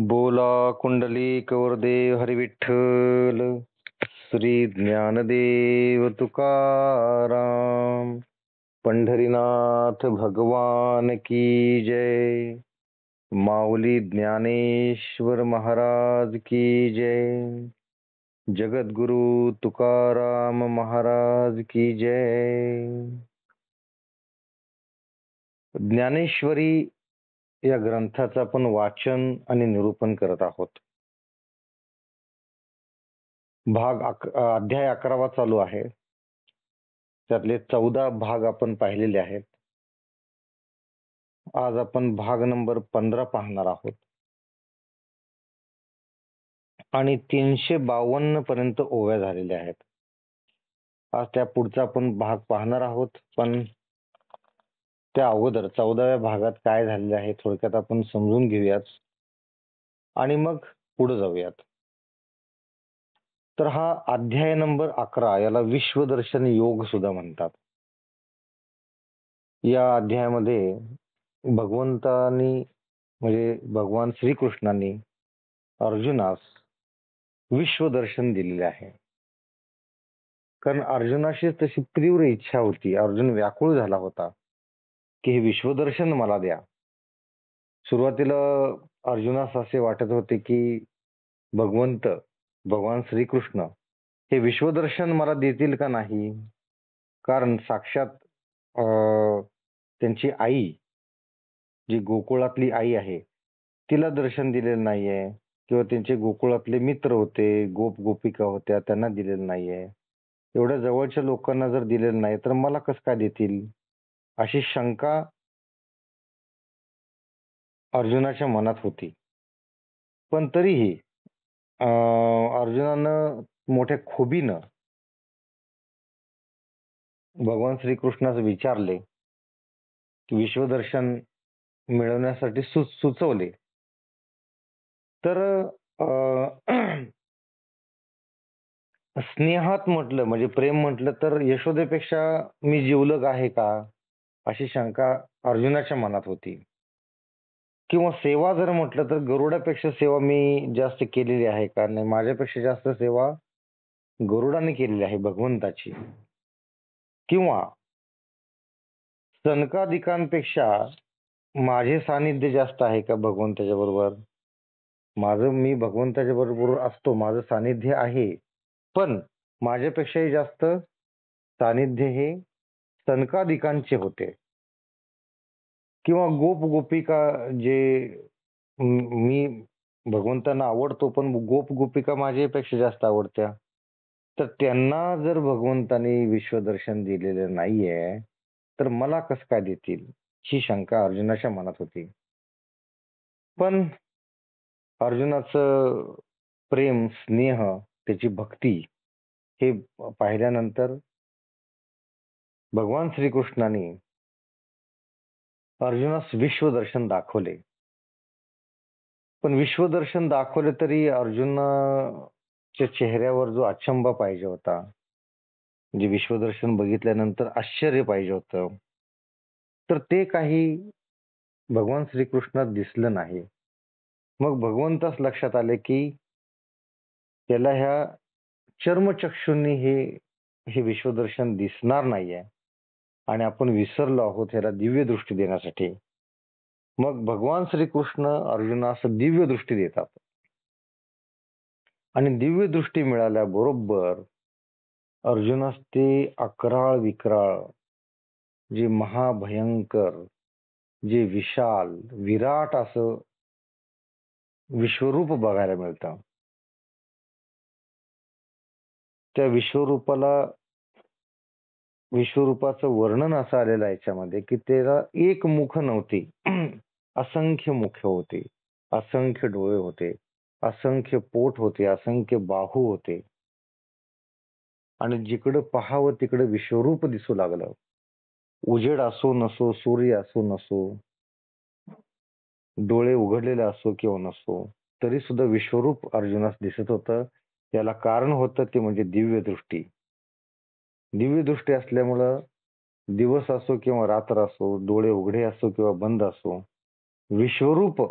बोला कुंडलिक वरदेव हरी विठ्ठल. श्री ज्ञानदेव तुकाराम. पंढरीनाथ भगवान की जय. माऊली ज्ञानेश्वर महाराज की जय. जगद्गुरु तुकाराम महाराज की जय. ज्ञानेश्वरी या ग्रंथाचं आपण वाचन आणि निरूपण करत आहोत. अध्याय 11वा चालू आहे. त्यातले 14 भाग आपण पाहिलेले आहेत. आज आपण भाग नंबर 15 पाहणार आहोत आणि 352 पर्यंत ओव्या झालेल्या आहेत. आज त्या पुढचा आपण भाग पाहणार आहोत, पण त्या अगोदर 14व्या भागात काय झालेले आहे थोडक्यात आपण समजून घेऊयात आणि मग पुढे जाऊयात. तर हा अध्याय नंबर 11 याला विश्वदर्शन योग सुद्धा म्हणतात. या अध्यायामध्ये भगवंतांनी म्हणजे भगवान श्रीकृष्णांनी अर्जुनास विश्वदर्शन दिलेले आहे. कारण अर्जुनाशी तशी तीव्र इच्छा होती. अर्जुन व्याकुळ झाला होता की हे विश्वदर्शन मला द्या. सुरुवातीला अर्जुनास असे वाटत होते की भगवान श्रीकृष्ण हे विश्वदर्शन मला देतील का नाही. कारण साक्षात त्यांची आई जी गोकुळातली आई आहे तिला दर्शन दिलेलं नाहीये, किंवा त्यांचे गोकुळातले मित्र होते, गोप गोपिका होत्या, त्यांना दिलेलं नाहीये. एवढ्या जवळच्या लोकांना जर दिलेलं नाही तर मला कसं काय देतील, अशी शंका अर्जुनाच्या मनात होती. पण तरीही अर्जुनानं मोठ्या खोबीनं भगवान श्रीकृष्णास विचारले की विश्वदर्शन मिळवण्यासाठी सुचवले. तर स्नेहात म्हटलं म्हणजे प्रेम म्हटलं तर यशोदेपेक्षा मी जिवलग आहे का, अशी शंका अर्जुनाच्या मनात होती. किंवा सेवा जर म्हटलं तर गरुडापेक्षा सेवा मी जास्त केलेली आहे का, नाही माझ्यापेक्षा जास्त सेवा गरुडाने केलेली आहे भगवंताची. किंवा सनकादिकांपेक्षा माझे सानिध्य जास्त आहे का भगवंताच्या बरोबर. मी भगवंताच्या बरोबर असतो, माझं सानिध्य आहे, पण माझ्यापेक्षाही जास्त सानिध्य हे सनकादिकांचे होते. किंवा गोप गोपिका जे मी भगवंतांना आवडतो पण गोप गोपिका माझ्यापेक्षा जास्त आवडत्या, तर त्यांना जर भगवंतांनी विश्वदर्शन दिलेलं नाहीये तर मला कसं काय देतील, ही शंका अर्जुनाच्या मनात होती. पण अर्जुनाचं प्रेम, स्नेह, त्याची भक्ती हे पाहिल्यानंतर भगवान श्रीकृष्णाने अर्जुनास विश्वदर्शन दाखवले. पण विश्वदर्शन दाखवले तरी अर्जुनाच्या चेहऱ्यावर जो अचंबा पाहिजे होता, म्हणजे विश्वदर्शन बघितल्यानंतर आश्चर्य पाहिजे होतं, तर ते काही भगवान श्रीकृष्णात दिसलं नाही. मग भगवंतास लक्षात आले की त्याला ह्या चर्मचक्षुंनी हे विश्वदर्शन दिसणार नाहीये आणि आपण विसरलो आहोत ह्याला दिव्य दृष्टी देण्यासाठी. मग भगवान श्रीकृष्ण अर्जुनास दिव्य दृष्टी देतात आणि दिव्य दृष्टी मिळाल्याबरोबर अर्जुनास ते अकराळ विक्राळ, जे महाभयंकर, जे विशाल विराट असं विश्वरूप बघायला मिळतं. त्या विश्वरूपाचं वर्णन असं आलेलं आहे याच्यामध्ये की त्याला एक मुख नव्हती, असंख्य मुखे होते, असंख्य डोळे होते, असंख्य पोट होते, असंख्य बाहू होते आणि जिकडं पाहावं तिकडे विश्वरूप दिसू लागलं. उजेड असो नसो, सूर्य असो नसो, डोळे उघडलेले असो किंवा नसो, तरी सुद्धा विश्वरूप अर्जुनास दिसत होतं. याला कारण होतं ते म्हणजे दिव्य दृष्टी. दिव्य दृष्टी असल्यामुळं दिवस असो किंवा रात्र असो, डोळे उघडे असो किंवा बंद असो, विश्वरूप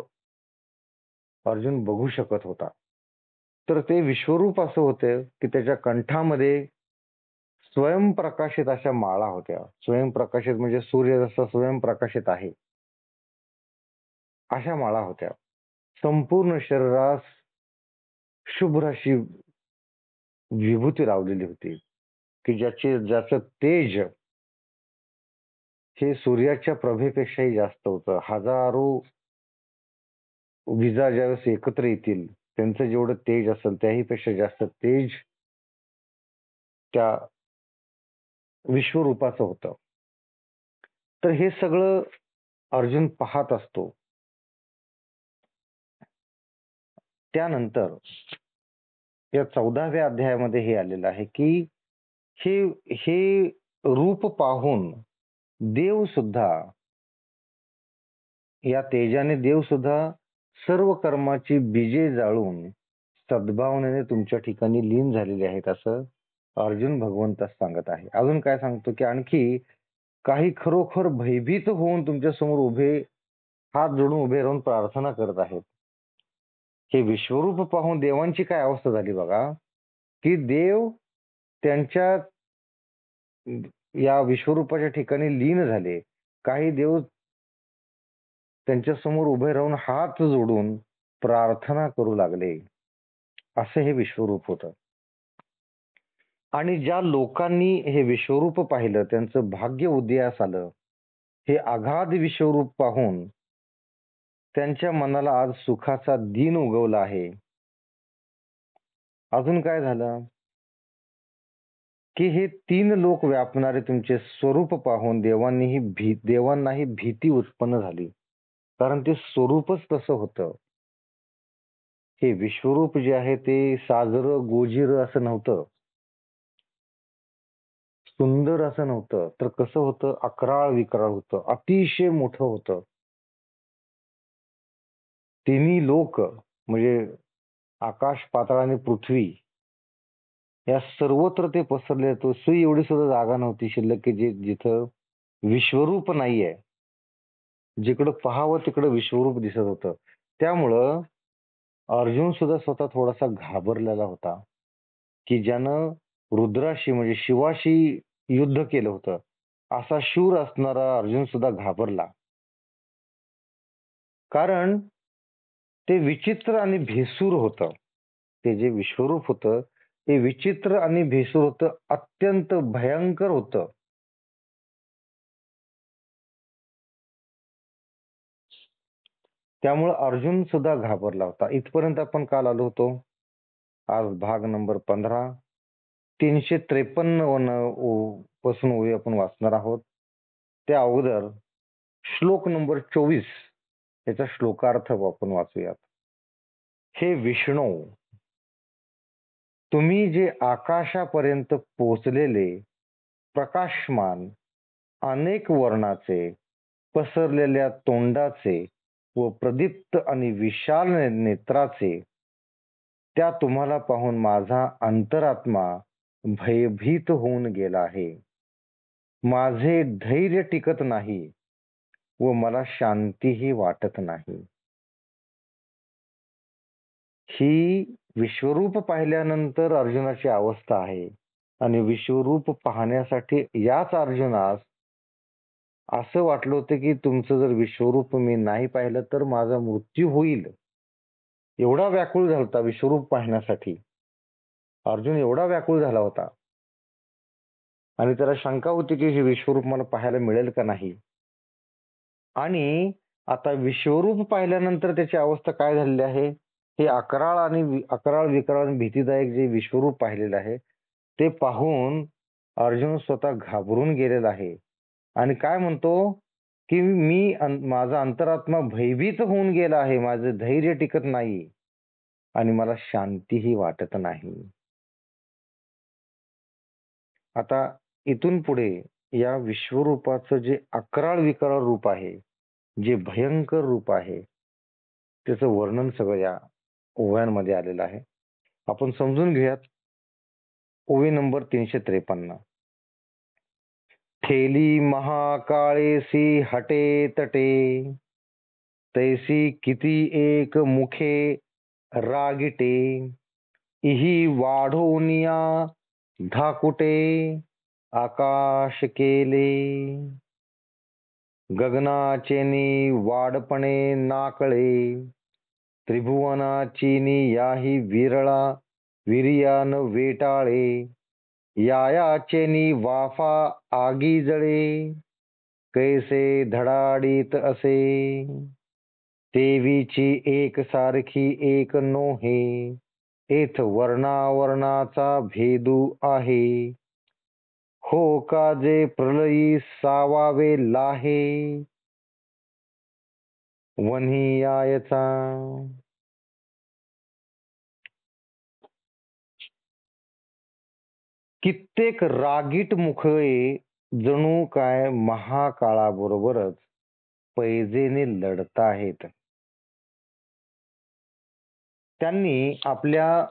अर्जुन बघू शकत होता. तर ते विश्वरूप असं होतं की त्याच्या कंठामध्ये स्वयंप्रकाशित अशा माळा होत्या. स्वयंप्रकाशित म्हणजे सूर्य जसा स्वयंप्रकाशित आहे, अशा माळा होत्या. संपूर्ण शरीरास शुभ्र अशी विभूती लावलेली होती, की ज्याचं तेज हे सूर्याच्या प्रभेपेक्षाही जास्त होतं. हजारो विजा ज्यावेळेस एकत्र येतील, त्यांचं जेवढं तेज असेल त्याही पेक्षा जास्त तेज त्या विश्वरूपाचं होतं. तर हे सगळं अर्जुन पाहत असतो. त्यानंतर या 14व्या अध्यायामध्ये हे आलेलं आहे की हे हे रूप पाहून देव सुद्धा, या तेजाने देव सुद्धा सर्व कर्माची बीजे जाळून सद्भावनेने तुमच्या ठिकाणी लीन झालेले आहेत, असं अर्जुन भगवंतास सांगत आहे. अजून काय सांगतो की आणखी काही खरोखर भयभीत होऊन तुमच्या समोर उभे, हात जोडून उभे राहून प्रार्थना करत आहेत. हे विश्वरूप पाहून देवांची काय अवस्था झाली बघा, की देव त्यांच्या या विश्वरूपाच्या ठिकाणी लीन झाले. काही देव त्यांच्या समोर उभे राहून हात जोडून प्रार्थना करू लागले. असं हे विश्वरूप होतं. आणि ज्या लोकांनी हे विश्वरूप पाहिलं त्यांचं भाग्य उदयास आलं. हे अगाध विश्वरूप पाहून त्यांच्या मनाला आज सुखाचा दिन उगवला आहे. अजून काय झालं की हे 3 लोक व्यापणारे तुमचे स्वरूप पाहून देवांनाही भीती उत्पन्न झाली. कारण ते स्वरूपच तसं होतं. हे विश्वरूप जे आहे ते साजरं गोजिरं असं नव्हतं, सुंदर असं नव्हतं, तर कसं होतं, अकराळ विकराळ होतं, अतिशय मोठं होतं. तिन्ही लोक म्हणजे आकाश, पाताळ आणि पृथ्वी या सर्वत्र ते पसरले होते. सुई एवढी सुद्धा जागा नव्हती शिल्लक की जिथं विश्वरूप नाहीये. जिकडं पाहावं तिकडं विश्वरूप दिसत होतं. त्यामुळं अर्जुन सुद्धा स्वतः थोडासा घाबरलेला होता, की ज्यानं रुद्राशी म्हणजे शिवाशी युद्ध केलं होतं, असा शूर असणारा अर्जुन सुद्धा घाबरला. कारण ते विचित्र आणि भेसूर होतं. ते जे विश्वरूप होतं ते विचित्र आणि भेसूर होतं, अत्यंत भयंकर होतं. त्यामुळे अर्जुन सुद्धा घाबरला होता. इथपर्यंत आपण काल आलो होतो. आज भाग नंबर 15 353 पासून ओळी आपण वाचणार आहोत. त्या अगोदर श्लोक नंबर 24 याचा श्लोकार्थ आपण वाचूयात. हे विष्णू, तुम्ही जे आकाशापर्यंत पोचलेले प्रकाशमान अनेक वर्णाचे पसरलेल्या तोंडाचे व प्रदीप्त आणि विशाल नेत्राचे, त्या तुम्हाला पाहून माझा अंतरात्मा भयभीत होऊन गेला आहे. माझे धैर्य टिकत नाही व मला शांतीही वाटत नाही. ही विश्वरूप पाहिल्यानंतर अर्जुनाची अवस्था आहे. आणि विश्वरूप पाहण्यासाठी याच अर्जुनास असं वाटलं होतं की तुमचं जर विश्वरूप मी नाही पाहिलं तर माझा मृत्यू होईल. एवढा व्याकुळ झाला होता विश्वरूप पाहण्यासाठी. अर्जुन एवढा व्याकुळ झाला होता आणि त्याला शंका होती की हे विश्वरूप मला पाहायला मिळेल का नाही. आणि आता विश्वरूप पाहिल्यानंतर त्याची अवस्था काय झालेली आहे, हे अकराळ विकराळ आणि भीतीदायक जे विश्वरूप पाहिलेलं आहे ते पाहून अर्जुन स्वतः घाबरून गेलेला आहे. आणि काय म्हणतो की माझा अंतरात्मा भयभीत होऊन गेला आहे, माझं धैर्य टिकत नाही आणि मला शांतीही वाटत नाही. आता इथून पुढे या विश्वरूपाचं जे अकराळ विकराळ रूप आहे, जे भयंकर रूप आहे, त्याचं वर्णन सगळं या ओव्यांमध्ये आलेलं आहे. आपण समजून घेऊयात. ओवी नंबर 353. ठेली महाकाळेसी हटे तटे तैसी किती एक मुखे रागिटे, इही वाढोनिया धाकुटे आकाश केले. गगनाचेनी वाडपणे नाकळे, त्रिभुवनाचीनी याही विरळा विरियान वेटाळे. यायाचेनी वाफा आगी जळे, कैसे धडाडीत असे. तेवीची एक सारखी एक नोहे, एथ वर्णावर्णाचा भेदू आहे. हो का जे प्रलयी सावावे लाहे, वन्ही यायचा. कित्येक रागीट मुखळे जणू काय महाकाळाबरोबरच पैजेने लढत आहेत. त्यांनी आपल्या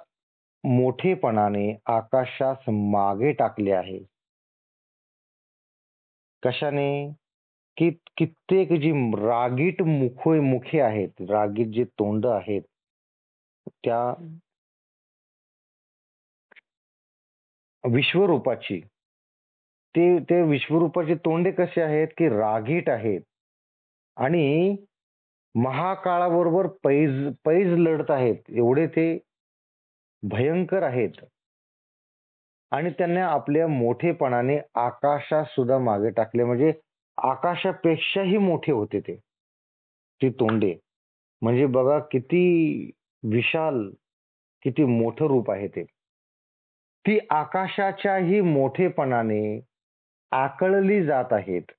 मोठेपणाने आकाशास मागे टाकले आहे. कशाने? की कित्येक जी रागीट मुखे आहेत, रागीट जी तोंड आहेत, त्या विश्वरूपाची, ते विश्वरूपाचे तोंडे कसे आहेत की रागीट आहेत आणि महाकाळाबरोबर पैज पैज लढत आहेत, एवढे ते भयंकर आहेत. आणि त्यांनी आपल्या मोठेपणाने आकाशात सुद्धा मागे टाकले, म्हणजे आकाशापेक्षाही मोठे होते ती तोंडे. म्हणजे बघा किती विशाल, किती मोठं रूप आहे ते. ती आकाशाच्याही मोठेपणाने आकळली जात आहेत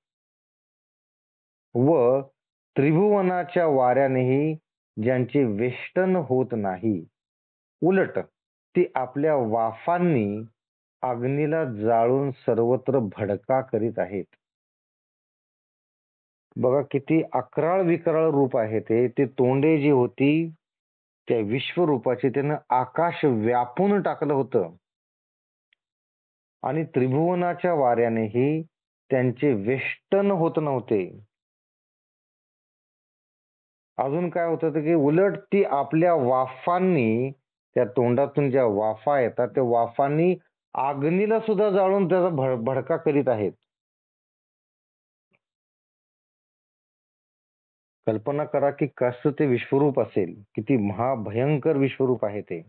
व त्रिभुवनाच्या वाऱ्यानेही ज्यांचे वेष्टन होत नाही, उलट ती आपल्या वाफांनी अग्नीला जाळून सर्वत्र भडका करीत आहेत. बघा किती अक्राळ विक्राळ रूप आहे ते तोंडे जी होती त्या विश्वरूपाची, त्यानं आकाश व्यापून टाकलं होतं आणि त्रिभुवनाच्या वाऱ्यानेही त्यांचे वेष्टन होत नव्हते. अजून काय होत होतं की उलट ती आपल्या वाफांनी, त्या तोंडातून ज्या वाफा येतात त्या वाफांनी अग्नीला सुद्धा जाळून त्याचा भडका करीत आहेत. कल्पना करा की कसं ते विश्वरूप असेल, किती महाभयंकर विश्वरूप आहे ते.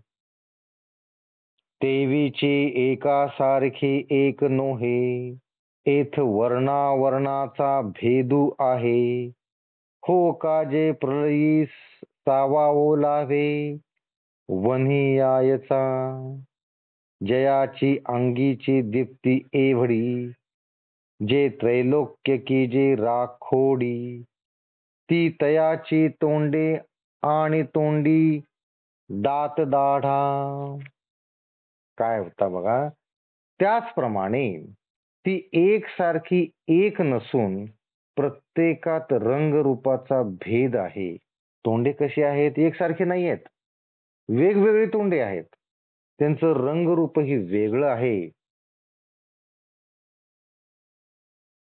तेवीची एकासारखी एक नोहे, एथ वर्णावर्णाचा भेदू आहे. हो का जे प्रलयी सावावो लावे, वन्ही यायचा. जयाची अंगीची दीप्ती एवढी, जे त्रैलोक्य की जे राखोडी. ती तयाची तोंडे आणि तोंडी दात दाढा. काय होता बघा, त्याचप्रमाणे ती एकसारखी एक नसून प्रत्येकात रंगरूपाचा भेद आहे. तोंडे कशी आहेत? एकसारखी नाही आहेत, वेगवेगळी तोंडे आहेत, त्यांचं रंगरूपही वेगळं आहे.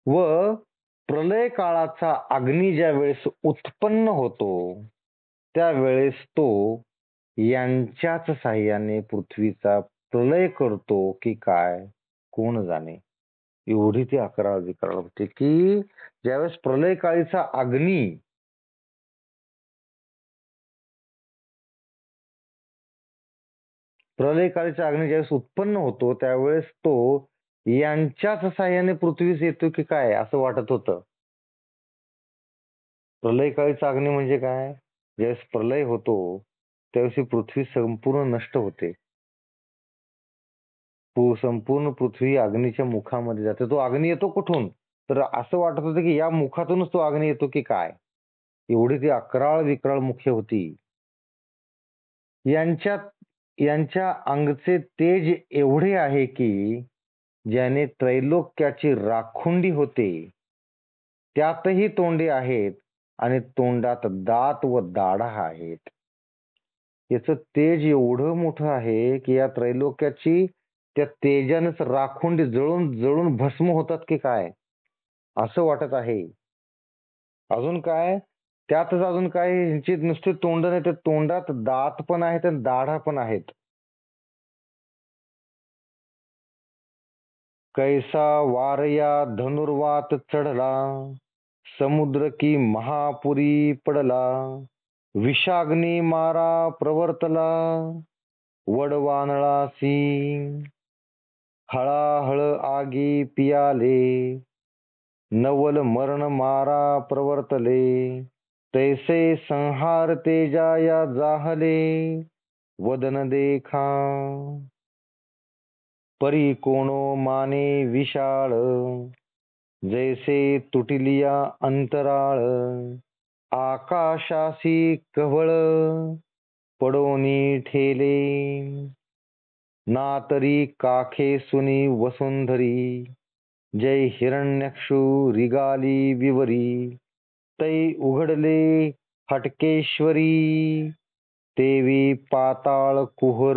व प्रलय काळाचा अग्नी ज्या वेळेस उत्पन्न होतो त्यावेळेस तो यांच्याच साह्याने पृथ्वीचा प्रलय करतो की काय, कोण जाणे. एवढी ती अकराळ विकराळ होते की ज्यावेळेस प्रलय काळीचा अग्नी ज्यावेळेस उत्पन्न होतो त्यावेळेस तो यांच्याच साह्याने पृथ्वीस येतो की काय असं वाटत होतं. प्रलयकाळीचा अग्नी म्हणजे काय? ज्यावेळेस प्रलय होतो त्यावेळेस पृथ्वी संपूर्ण नष्ट होते. संपूर्ण पृथ्वी अग्नीच्या मुखामध्ये जाते. तो अग्नी येतो कुठून? तर असं वाटत होतं की या मुखातूनच तो अग्नी येतो की काय. एवढी ती अकराळ विक्राळ मुखे होती. यांच्या अंगचे तेज एवढे आहे की ज्याने त्रैलोक्याची राखुंडी होते, त्यातही तोंडे आहेत आणि तोंडात दात व दाढा आहेत. याचं तेज एवढं मोठं आहे की या त्रैलोक्याची त्या तेजानेच राखुंडी जळून जळून भस्म होतात की काय असं वाटत आहे. अजून काय, त्यातच अजून काही ह्यांची नुसती तोंड नाही तर तोंडात दात पण आहेत आणि दाढा पण आहेत. कैसा वारया धनुर्वात चढला, समुद्र की महापुरी पडला, विषाग्नी मारा प्रवर्तला, वडवानळासी हळाहळ आगी पियाले, नवल मरण मारा प्रवर्तले, तैसे संहार तेजाया जाहले, वदन देखा परी कोनो माने विशाळ, जैसे तुटिलिया अंतराळ, आकाशासी कवळ पडोनी ठेले, ना तरी काखे सुनी वसुंधरी, जय हिरण्यक्षु रिगाली विवरी, तै उघडले हटकेश्वरी, तेवी पाताळ कुहर.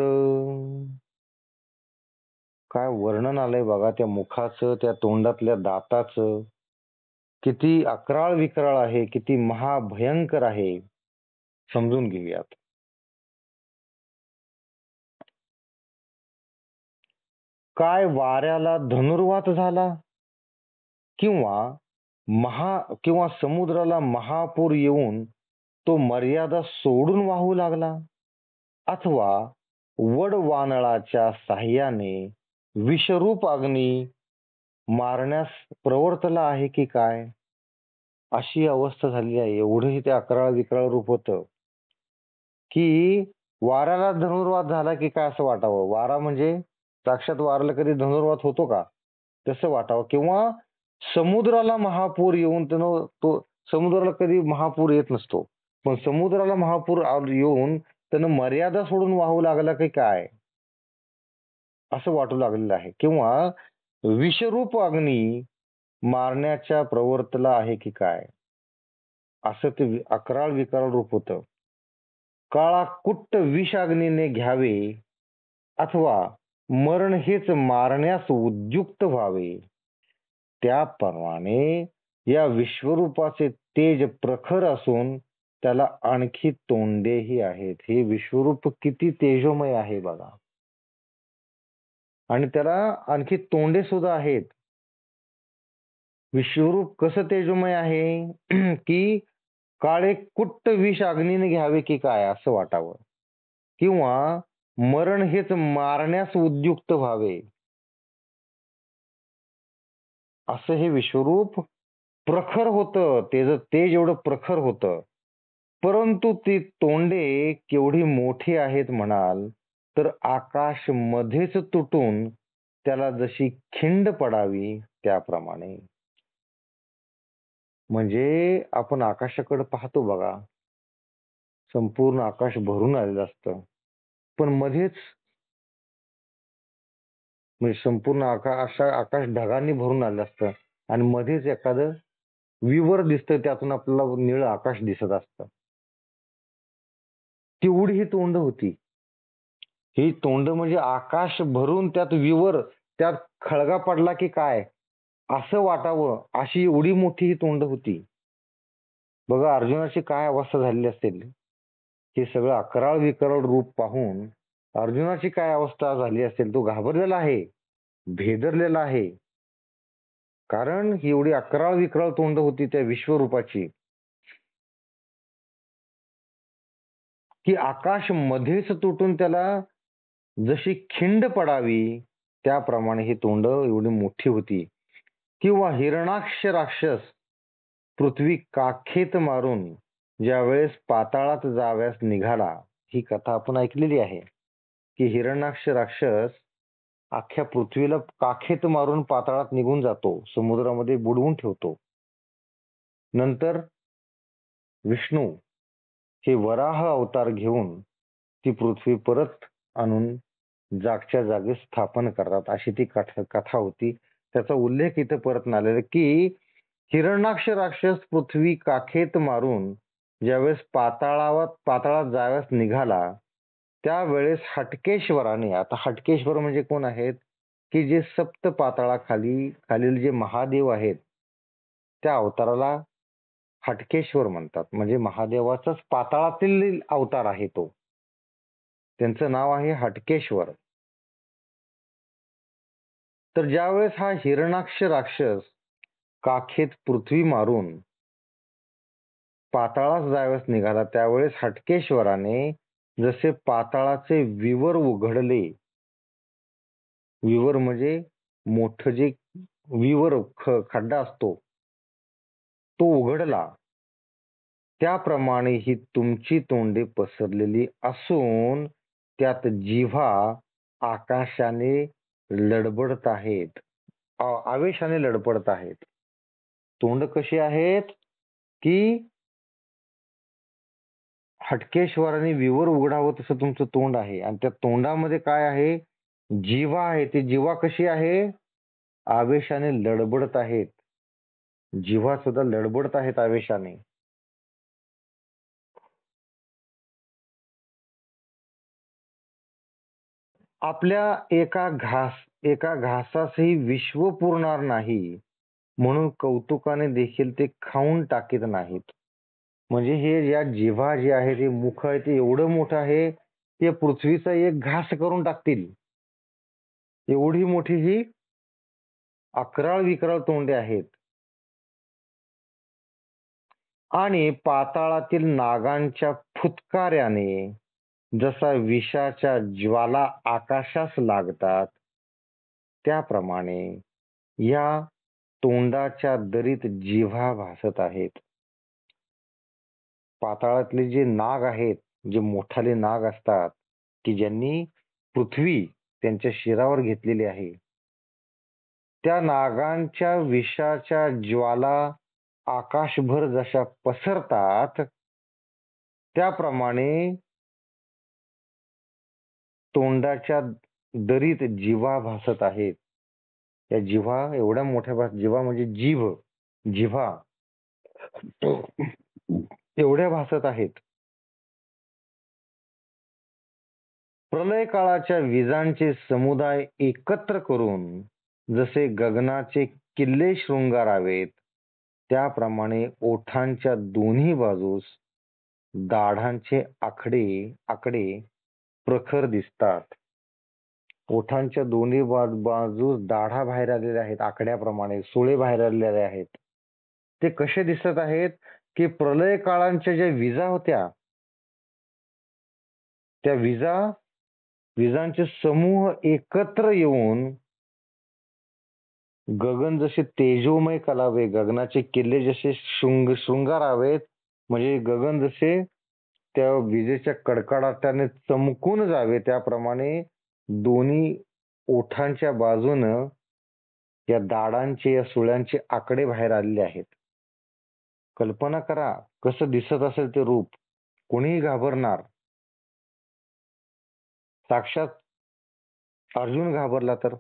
काय वर्णन आलंय बघा त्या मुखाचं, त्या तोंडातल्या दाताचं. किती अक्राळ विक्राळ आहे, किती महाभयंकर आहे, समजून घेऊयात. काय वाऱ्याला धनुर्वात झाला, किंवा समुद्राला महापूर येऊन तो मर्यादा सोडून वाहू लागला, अथवा वडवानळाच्या साह्याने विषरूप अग्नी मारण्यास प्रवर्तला आहे की काय, अशी अवस्था झाली आहे. एवढंही ते अक्राळ विक्राळ रूप होतं की वाऱ्याला धनुर्वात झाला की काय असं वाटावं. वारा म्हणजे साक्षात वाऱ्याला कधी धनुर्वात होतो का, तसं वाटावं. किंवा समुद्राला महापूर येऊन तो समुद्राला कधी महापूर येत नसतो, पण समुद्राला महापूर येऊन त्यानं मर्यादा सोडून वाहू लागला की काय असं वाटू लागलेलं आहे. किंवा विषरूप अग्नी मारण्याच्या प्रवर्तला आहे की काय, असं ते अक्राळ विक्राळ रूप होतं. काळा कुट्ट विषाग्नीने घ्यावे, अथवा मरण हेच मारण्यास उद्युक्त व्हावे, त्याप्रमाणे या विश्वरूपाचे तेज प्रखर असून त्याला आणखी तोंडेही आहेत. हे विश्वरूप किती तेजोमय आहे बघा, आणि त्याला आणखी तोंडे सुद्धा आहेत. विश्वरूप कसं तेजोमय आहे की काळे कुट्ट विष अग्नीने घ्यावे की काय असं वाटावं, किंवा मरण हेच मारण्यास उद्युक्त व्हावे, असं हे विश्वरूप प्रखर होतं. त्याचं तेज एवढं प्रखर होतं. परंतु ती तोंडे केवढी मोठी आहेत म्हणाल तर आकाश मध्येच तुटून त्याला जशी खिंड पडावी त्याप्रमाणे. म्हणजे आपण आकाशाकडे पाहतो बघा, संपूर्ण आकाश भरून आलेलं असतं, पण मध्येच म्हणजे संपूर्ण आकाश ढगांनी भरून आलेलं असतं, आणि मध्येच एखादं विवर दिसतं, त्यातून आपल्याला निळं आकाश दिसत असतं. तेवढी ही तोंड होती. ही तोंड म्हणजे आकाश भरून त्यात विवर, त्यात खळगा पडला की काय असं वाटावं, अशी एवढी मोठी ही तोंड होती. बघा अर्जुनाची काय अवस्था झालेली असेल. हे सगळं अकराळ विकराळ रूप पाहून अर्जुनाची काय अवस्था झाली असेल. तो घाबरलेला आहे, भेदरलेला आहे. कारण ही एवढी अकराळ विकराळ तोंड होती त्या विश्वरूपाची की आकाश मध्येच तुटून त्याला जशी खिंड पडावी त्याप्रमाणे ही तोंड एवढी मोठी होती. किंवा हिरणाक्ष राक्षस पृथ्वी काखेत मारून ज्यावेळेस पाताळात जाव्यास निघाला, ही कथा आपण ऐकलेली आहे की हिरण्याक्ष राक्षस अख्ख्या पृथ्वीला काखेत मारून पाताळात निघून जातो, समुद्रामध्ये बुडवून ठेवतो. नंतर विष्णू हे वराह अवतार घेऊन ती पृथ्वी परत आणून जागच्या जागी स्थापन करतात, अशी ती कथा होती. त्याचा उल्लेख इथं परत आलेला की हिरण्याक्ष राक्षस पृथ्वी काखेत मारून ज्यावेळेस पाताळात जाव्यास निघाला त्यावेळेस हटकेश्वराने, आता हटकेश्वर म्हणजे कोण आहेत की जे सप्त पाताळाखालील जे महादेव आहेत त्या अवताराला हटकेश्वर म्हणतात. म्हणजे महादेवाचाच पाताळातील अवतार आहे तो. त्यांचं नाव आहे हटकेश्वर. तर ज्यावेळेस हा हिरणाक्ष राक्षस काखेत पृथ्वी मारून पाताळास ज्यावेळेस निघाला, त्यावेळेस हटकेश्वराने जसे पाताळाचे विवर उघडले, विवर म्हणजे मोठं जे विवर खड्डा असतो तो उघडला, त्याप्रमाणे ही तुमची तोंडे पसरलेली असून त्यात जिव्हा आकाशाने लडबडत आहेत, आवेशाने लडबडत आहेत. तोंड कशी आहेत की हटकेश्वराने विवर उघडावं तसं तुमचं तोंड आहे, आणि त्या तोंडामध्ये काय आहे, जिव्हा आहे. ती जिव्हा कशी आहे, आवेशाने लडबडत आहेत. जिव्हा सुद्धा लडबडत आहेत आवेशाने. आपल्या एका घासासही विश्व पुरणार नाही म्हणून कौतुकाने देखील ते खाऊन टाकीत नाहीत. म्हणजे हे या जिव्हा जे आहे, ते मुख आहे, ते एवढं मोठं आहे, ते पृथ्वीचा एक घास करून टाकतील, एवढी मोठी ही अकराळ विकराळ तोंडे आहेत. आणि पाताळातील नागांच्या फुत्कार्याने जसा विषाच्या ज्वाला आकाशास लागतात, त्याप्रमाणे या तोंडाच्या दरीत जिव्हा भासत आहेत. पाताळातले जे नाग आहेत, जे मोठाले नाग असतात, की ज्यांनी पृथ्वी त्यांच्या शिरावर घेतलेली आहे, त्या नागांच्या विषाच्या ज्वाला आकाशभर जशा पसरतात, त्याप्रमाणे तोंडाच्या दरीत जिव्हा भासत आहेत. त्या जिव्हा एवढ्या मोठ्या जिव्हा म्हणजे जिव्हा एवढ्या भासत आहेत. प्रलय काळाच्या विजांचे समुदाय एकत्र करून जसे गगनाचे किल्ले शृंगारावेत, त्याप्रमाणे ओठांच्या दोन्ही बाजूस दाढांचे आकडे प्रखर दिसतात. ओठांच्या दोन्ही बाजूस दाढा बाहेर आलेल्या आहेत, आकड्याप्रमाणे सुळे बाहेर आलेले आहेत. ते कसे दिसत आहेत की प्रलय काळांच्या ज्या विजा होत्या, त्या विजांचे समूह एकत्र येऊन गगन जसे तेजोमय कलावे, गगनाचे किल्ले जसे शृंगारावेत, म्हणजे गगन जसे त्या विजेच्या कडकडाटाने चमकून जावे, त्याप्रमाणे दोन्ही ओठांच्या बाजूनं या दाढांचे, या सुळ्यांचे आकडे बाहेर आलेले आहेत. कल्पना करा कसं दिसत असेल ते रूप. कोणीही घाबरणार. साक्षात अर्जुन घाबरला तर.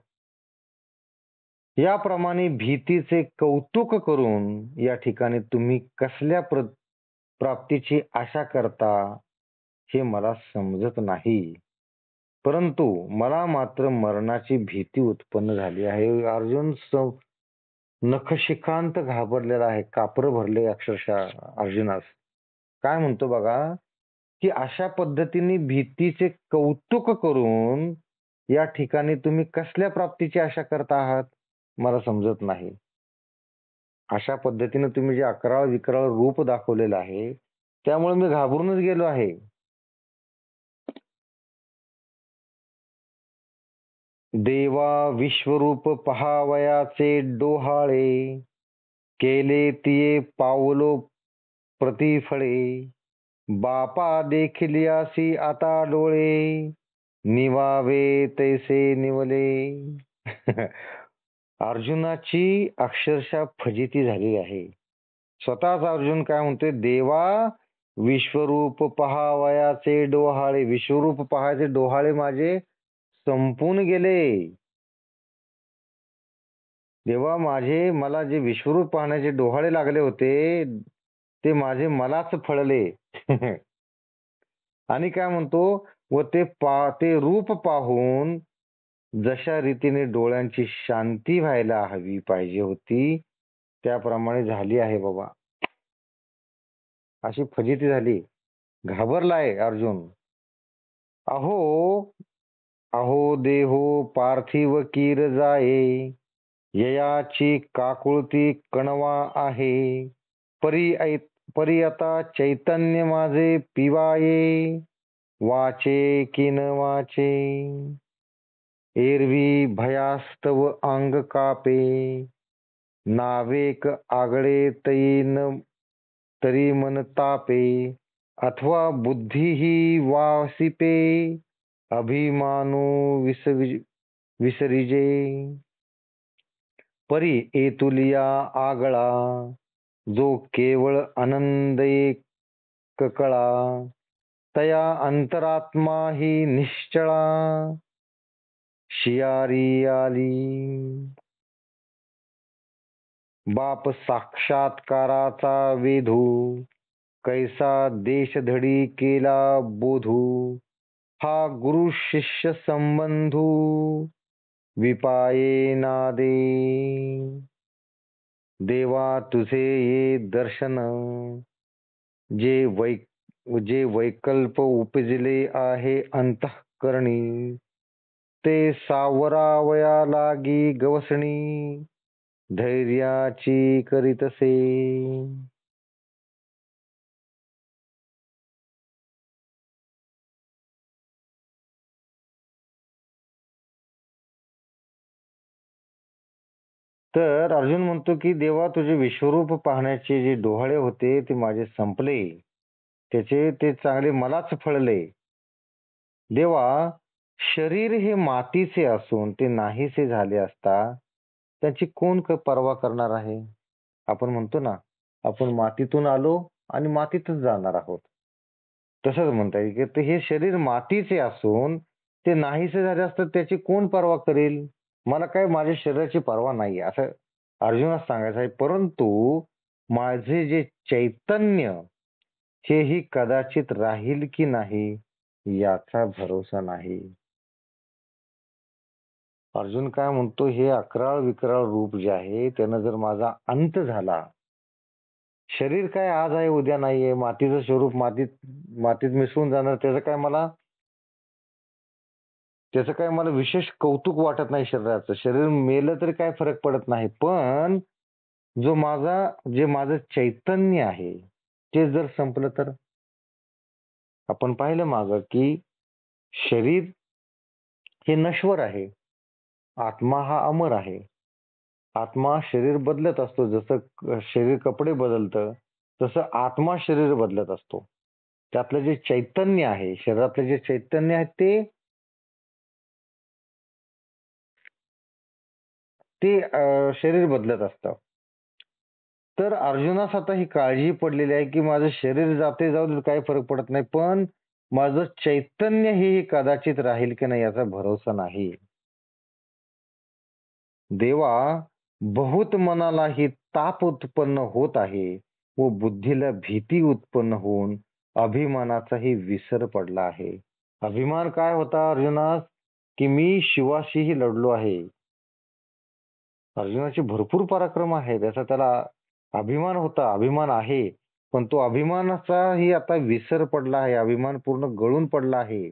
याप्रमाणे भीतीचे कौतुक करून या ठिकाणी तुम्ही कसल्या प्राप्तीची आशा करता हे मला समजत नाही, परंतु मला मात्र मरणाची भीती उत्पन्न झाली आहे. अर्जुन नखशिखांत घाबरलेला आहे, कापर भरले अक्षरशः अर्जुनास. काय म्हणतो बघा, की अशा पद्धतीने भीतीचे कौतुक करून या ठिकाणी तुम्ही कसल्या प्राप्तीची आशा करता आहात मला समजत नाही. अशा पद्धतीने तुम्ही जे अकराळ विकराळ रूप दाखवलेलं आहे, त्यामुळे मी घाबरूनच गेलो आहे. देवा विश्वरूप पहावयाचे डोहाळे, केले तिये पावलो प्रतिफळे, बापा देखिलियासी आता डोळे, निवावे तैसे निवले. अर्जुनाची अक्षरशः फजिती झाली आहे. स्वतःच अर्जुन काय म्हणतोय, देवा विश्वरूप पहावयाचे डोहाळे, विश्वरूप पहायचे डोहाळे माझे संपून गेले. देवा मला जे विश्वरूप पाहण्याचे डोहाळे लागले होते, ते माझे मलाच फळले. आणि काय म्हणतो, व ते रूप पाहून जशा रीतीने डोळ्यांची शांती व्हायला हवी पाहिजे होती, त्याप्रमाणे झाली आहे बाबा. अशी फजिती झाली. घाबरलाय अर्जुन. अहो अहो देहो पार्थिव कीर जाये, ययाची काकुळती कणवा आहे. परी आता चैतन्य माझे पिवाये, वाचे की न वाचे. एरवी भयास्तव अंग कापे, नावेक आगळे तरी मन तापे. अथवा बुद्धी ही वासिपे, अभिमानो विसरिजे. परी एतुलिया आगळा, जो केवळ आनंद एक कळा. तया अंतरात्मा ही निश्चळा, शियारी आली. बाप साक्षात्काराचा वेधू, कैसा देशधडी केला बोधू. हा गुरु शिष्य संबंधू, विपाये नादे. देवा तुझे ये दर्शन, जे वैकल्प उपजले आहे अंतःकरणी, ते सावरावया लागी गवसणी. धैर्याची करीतसे. तर अर्जुन म्हणतो की देवा, तुझे विश्वरूप पाहण्याचे जे डोहाळे होते ते माझे संपले. ते चांगले मलाच फळले. देवा, शरीर हे मातीचे असून ते नाहीसे झाले असता त्याची कोण पर्वा करणार आहे. आपण म्हणतो ना, आपण मातीतून आलो आणि मातीतच जाणार आहोत. तसंच म्हणता येईल की हे शरीर मातीचे असून ते नाहीसे झाले असतं त्याची कोण पर्वा करेल. मला काय माझ्या शरीराची पर्वा नाही असं अर्जुनास सांगायचं आहे. परंतु माझे जे चैतन्य हेही कदाचित राहील की नाही याचा भरोसा नाही. अर्जुन काय म्हणतो, हे अकराळ विकराळ रूप जे आहे त्यानं जर माझा अंत झाला, शरीर काय आज आहे उद्या नाहीये, मातीचं स्वरूप मातीत मिसळून जाणार, त्याचं काय मला विशेष कौतुक वाटत नाही शरीराचं. शरीर मेलं तरी काय फरक पडत नाही. पण जे माझं चैतन्य आहे ते जर संपलं तर. आपण पाहिलं मागं की शरीर हे नश्वर आहे, आत्मा हा अमर आहे. आत्मा शरीर बदलत असतो. जसं शरीर कपडे बदलतं तसं आत्मा शरीर बदलत असतो. त्यातलं जे चैतन्य आहे, शरीरातलं जे चैतन्य आहे ते शरीर बदलत असतं. तर अर्जुनास आता ही काळजी पडलेली आहे की माझं शरीर जाते जाऊ दे, काही फरक पडत नाही, पण माझं चैतन्य हे कदाचित राहील की नाही याचा भरोसा नाही. देवा, बहुत मनालाही ताप उत्पन्न होत आहे व बुद्धीला भीती उत्पन्न होऊन अभिमानाचाही विसर पडला आहे. अभिमान काय होता अर्जुनास, की मी शिवाशीही लढलो आहे. अर्जुनाचे भरपूर पराक्रम आहे, त्याला अभिमान होता, अभिमान आहे, पण तो अभिमानाचाही आता विसर पडला आहे. अभिमान पूर्ण गळून पडला आहे.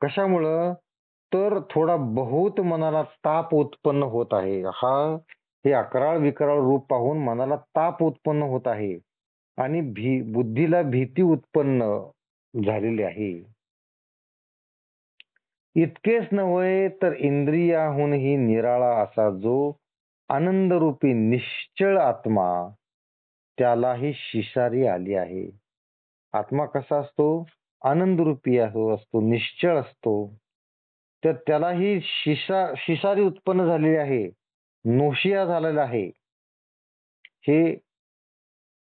कशामुळं, तर थोडा बहुत मनाला ताप उत्पन्न होत आहे. हे अकराळ विकराळ रूप पाहून मनाला ताप उत्पन्न होत आहे आणि बुद्धीला भीती उत्पन्न झालेली आहे. इतकेच नव्हे तर इंद्रियाहूनही निराळा असा जो आनंदरूपी निश्चळ आत्मा, त्यालाही शिसारी आली आहे. आत्मा कसा असतो, आनंदरूपी असतो, निश्चळ असतो. तर त्यालाही शिसारी उत्पन्न झालेली आहे, नोशिया झालेला आहे. हे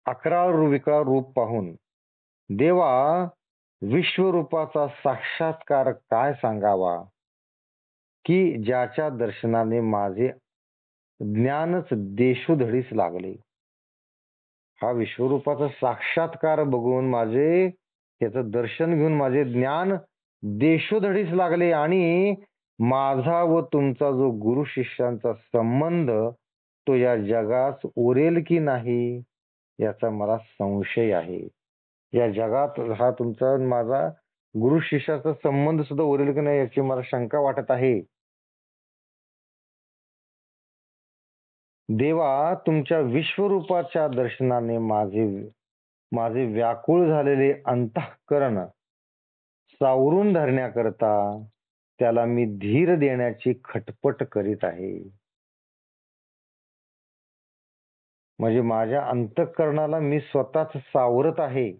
अकराळ विकराळ रूप पाहून. देवा, विश्वरूपाचा साक्षात्कार काय सांगावा, की ज्याच्या दर्शनाने माझे ज्ञानच देशोधडीस लागले. हा विश्वरूपाचा साक्षात्कार बघून त्याचं दर्शन घेऊन माझे ज्ञान देशोधडीस लागले आणि माझा व तुमचा जो गुरु शिष्यांचा संबंध तो या जगास उरेल की नाही याचा मला संशय आहे. या जगात हा तुमचा आणि माझा गुरु शिष्याचा संबंध सुद्धा उरेल की नाही याची मला शंका वाटत आहे. देवा, तुमच्या विश्वरूपाच्या दर्शनाने माझे माझे व्याकुळ झालेले अंतःकरण सावरून धरण्याकरता त्याला मी धीर देण्याची खटपट करीत आहे. म्हणजे माझ्या अंतःकरणाला मी स्वतःच सावरत आहे.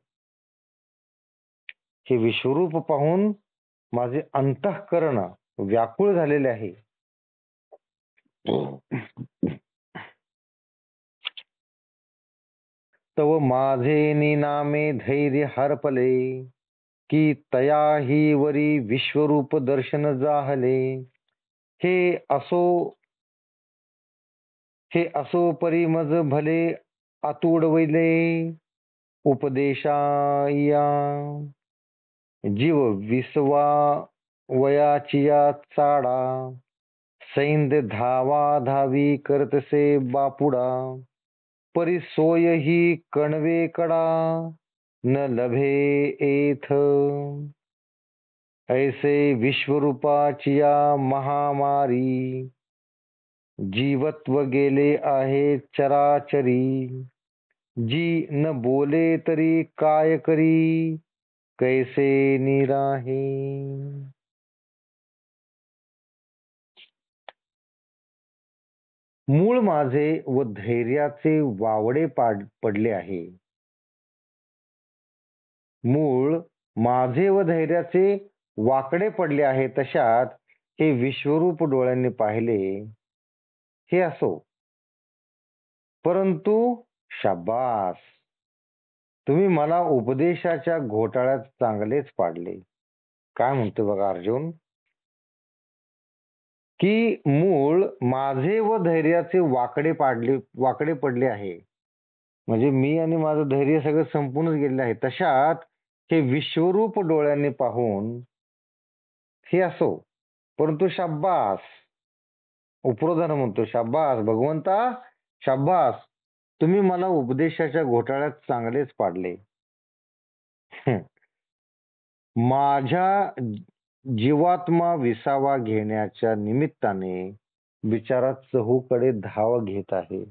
हे विश्वरूप पाहून माझे अंतःकरण व्याकुळ झालेले आहे. तव माझे निनामे धैर्य हरपले की तयाही वरी विश्वरूप दर्शन जाहले. हे असो हे असो परी मज भले आतुडविले उपदेशाया जीव विसवा वयाचिया चाडा सैंद धावा धावी करतसे बापुडा परी सोय ही कणवे कडा न लभे एथ ऐसे विश्वरूपाचिया महामारी जीवत्व गेले आहे चराचरी जी न बोले तरी काय करी कैसे निराहे. मूळ माझे व धैर्याचे वावडे पडले आहे. मूळ माझे व धैर्याचे वाकडे पडले आहे. तशात हे विश्वरूप डोळ्यांनी पाहिले हे असो, परंतु शाबास, तुम्ही मला उपदेशाच्या घोटाळ्यात चांगलेच पाडले. काय म्हणतो बघा अर्जुन, की मूळ माझे व धैर्याचे वाकडे पडले आहे. म्हणजे मी आणि माझं धैर्य सगळं संपूनच गेलेलं आहे. तशात हे विश्वरूप डोळ्यांनी पाहून हे असो, परंतु शाब्बास, उपरोधन म्हणतो, शाब्बास भगवंता, शाब्बास, तुम्ही मला उपदेशाच्या घोटाळ्यात चांगलेच पाडले. माझ्या जीवात्मा विसावा घेण्याच्या निमित्ताने बिचारा चहूकडे धाव घेत आहे.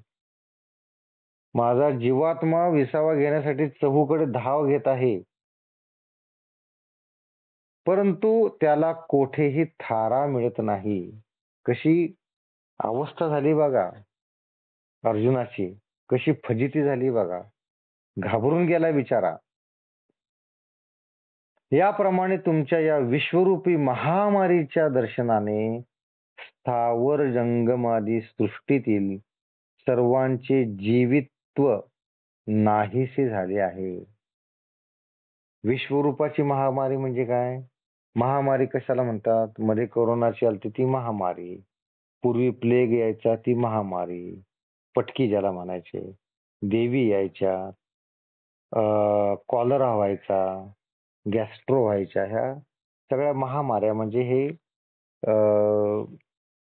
माझा जीवात्मा विसावा घेण्यासाठी चहूकडे धाव घेत आहे, परंतु त्याला कोठेही थारा मिळत नाही. कशी अवस्था झाली बघा अर्जुनाची, कशी फजिती झाली बघा, घाबरून गेला बिचारा. याप्रमाणे तुमच्या या विश्वरूपी महामारीच्या दर्शनाने स्थावर जंगमादी सृष्टीतील सर्वांचे जीवित्व नाहीसे झाले आहे. विश्वरूपाची महामारी म्हणजे काय? महामारी कशाला म्हणतात? मध्ये कोरोनाची आलती ती महामारी, पूर्वी प्लेग यायचा ती महामारी, पटकी ज्याला म्हणायचे, देवी यायच्या, कॉलरा व्हायचा, गॅस्ट्रो व्हायच्या, ह्या सगळ्या महामाऱ्या म्हणजे हे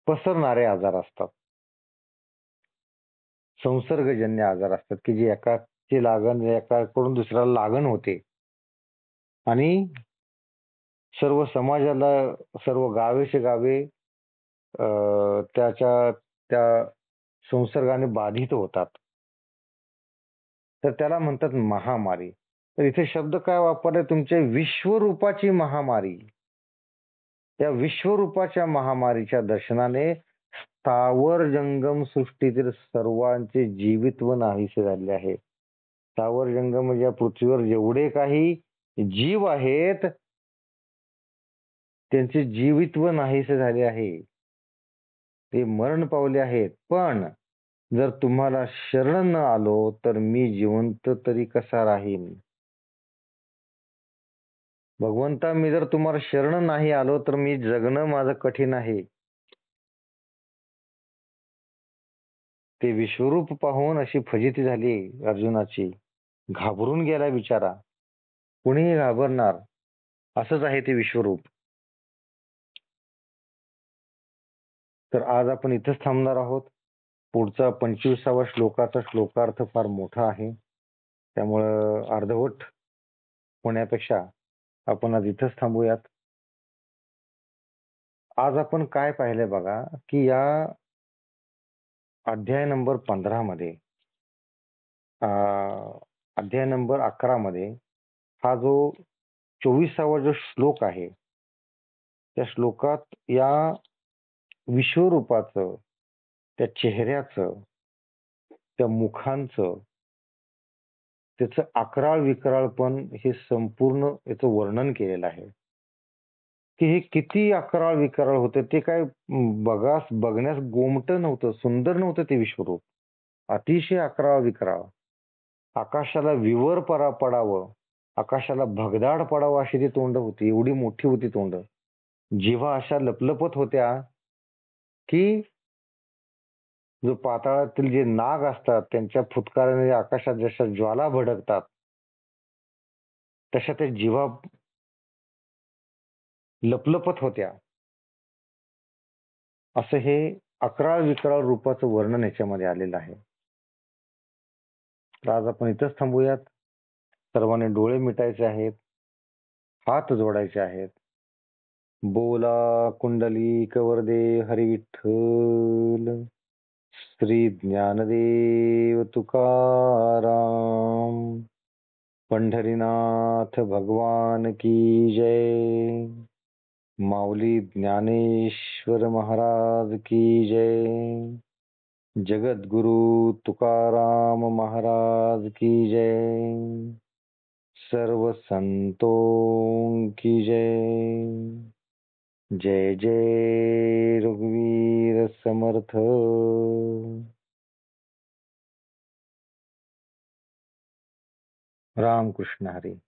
पसरणारे आजार असतात, संसर्गजन्य आजार असतात की जे एकाची लागण एकाकडून दुसऱ्याला लागण होते आणि सर्व समाजाला, सर्व गावेचे गावे त्या संसर्गाने बाधित होतात. तर त्याला म्हणतात महामारी. तर इथे शब्द काय वापरले? तुमच्या विश्वरूपाची महामारी. या विश्वरूपाच्या महामारीच्या दर्शनाने स्थावर जंगम सृष्टीतील सर्वांचे जीवित्व नाहीसे झाले आहे. स्थावर जंगम म्हणजे या पृथ्वीवर जेवढे काही जीव आहेत त्यांचे जीवित्व नाहीसे झाले आहे, ते मरण पावले आहेत. पण जर तुम्हाला शरण न आलो तर मी जिवंत तरी कसा राहीन? भगवंता, मी जर तुम्हाला शरण नाही आलो तर मी जगणं माझं कठीण आहे. ते विश्वरूप पाहून अशी फजिती झाली अर्जुनाची, घाबरून गेला बिचारा. कुणीही घाबरणार, असंच आहे ते विश्वरूप. तर आज आपण इथंच थांबणार आहोत. पुढचा 25वा श्लोकाचा श्लोकार्थ फार मोठा आहे. त्यामुळं अर्धवट होण्यापेक्षा आपण आज इथंच थांबूयात. आज आपण काय पाहिलंय बघा, की या अध्याय नंबर 15 मध्ये अध्याय नंबर 11 मध्ये हा जो 24वा जो श्लोक आहे, त्या श्लोकात या विश्वरूपाचं, त्या चेहऱ्याचं, त्या मुखांचं, त्याचं अकराळ विकराळपण हे संपूर्ण याचं वर्णन केलेलं आहे. की हे किती अकराळ विकराळ होतं, ते काय बघण्यास गोमटं नव्हतं, सुंदर नव्हतं ते विश्वरूप. अतिशय अकराळ विकराळ. आकाशाला विवर पडावं, आकाशाला भगदाड पडावं अशी ती तोंड होती. एवढी मोठी होती तोंड. जिव्हा अशा लपलपत होत्या की जो पाताळातील जे नाग असतात त्यांच्या फुटकाराने आकाशात जशा ज्वाला भडकतात, तशा त्या जिव्हा लपलपत होत्या. असं हे अकराळ विकराळ रूपाचं वर्णन याच्यामध्ये आलेलं आहे. तर आज आपण इथंच थांबूयात. सर्वांनी डोळे मिटायचे आहेत, हात जोडायचे आहेत. बोला कुंडली वरदे हरी विठ्ठल. श्री ज्ञानदेव तुकाराम. पंढरीनाथ भगवान की जय. माऊली ज्ञानेश्वर महाराज की जय. जगद्गुरु तुकाराम महाराज की जय. सर्व संतों की जय. जय जय रघुवीर समर्थ. राम कृष्ण हरी.